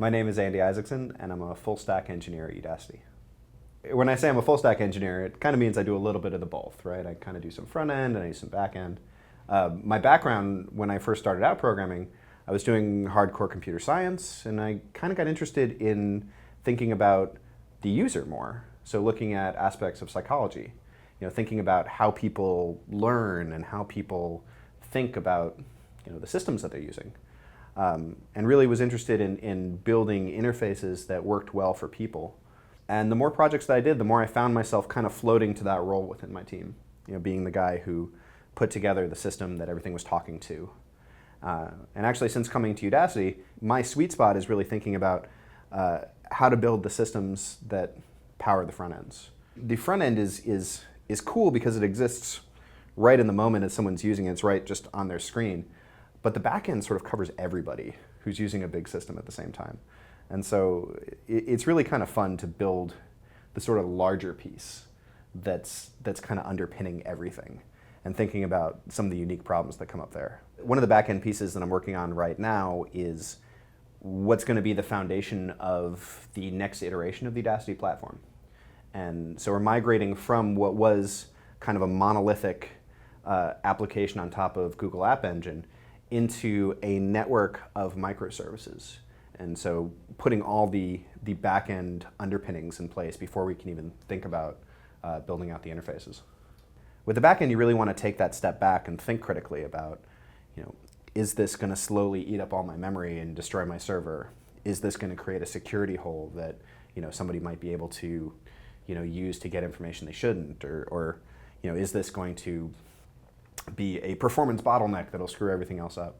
My name is Andy Isaacson, and I'm a full-stack engineer at Udacity. When I say I'm a full-stack engineer, it kind of means I do a little bit of the both, right? I kind of do some front-end and I do some back-end. My background, when I first started out programming, I was doing hardcore computer science, and I kind of got interested in thinking about the user more. So looking at aspects of psychology, thinking about how people learn and how people think about the systems that they're using. And really was interested in building interfaces that worked well for people. And the more projects that I did, the more I found myself kind of floating to that role within my team, being the guy who put together the system that everything was talking to. And actually, since coming to Udacity, my sweet spot is really thinking about how to build the systems that power the front ends. The front end is cool because it exists right in the moment as someone's using it. It's right just on their screen. But the back end sort of covers everybody who's using a big system at the same time. And so it's really kind of fun to build the sort of larger piece that's kind of underpinning everything and thinking about some of the unique problems that come up there. One of the back end pieces that I'm working on right now is what's going to be the foundation of the next iteration of the Udacity platform. And so we're migrating from what was kind of a monolithic application on top of Google App Engine into a network of microservices. And so putting all the back-end underpinnings in place before we can even think about building out the interfaces. With the back-end, you really want to take that step back and think critically about, is this going to slowly eat up all my memory and destroy my server? Is this going to create a security hole that somebody might be able to use to get information they shouldn't? Or is this going to be a performance bottleneck that'll screw everything else up?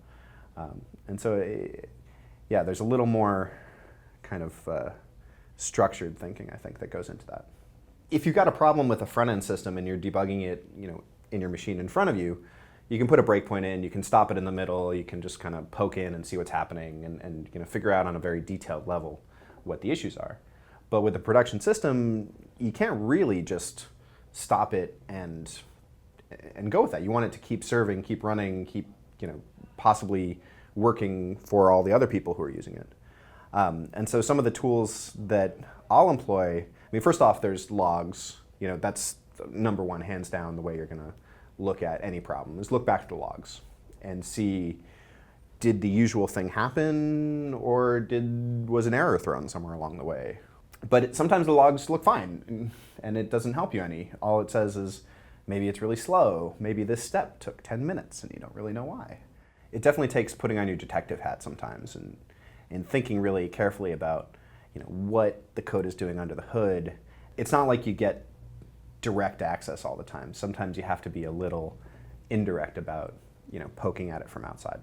And so, yeah, there's a little more kind of structured thinking, I think, that goes into that. If you've got a problem with a front-end system and you're debugging it, in your machine in front of you, you can put a breakpoint in, you can stop it in the middle, you can just kind of poke in and see what's happening and figure out on a very detailed level what the issues are. But with a production system, you can't really just stop it and go with that. You want it to keep serving, keep running, keep possibly working for all the other people who are using it. And so some of the tools that I'll employ, first off, there's logs. That's number one, hands down, the way you're going to look at any problem is look back at the logs and see, did the usual thing happen, or was an error thrown somewhere along the way? But sometimes the logs look fine, and it doesn't help you any. All it says is, maybe it's really slow. Maybe this step took 10 minutes and you don't really know why. It definitely takes putting on your detective hat sometimes and thinking really carefully about what the code is doing under the hood. It's not like you get direct access all the time. Sometimes you have to be a little indirect about poking at it from outside.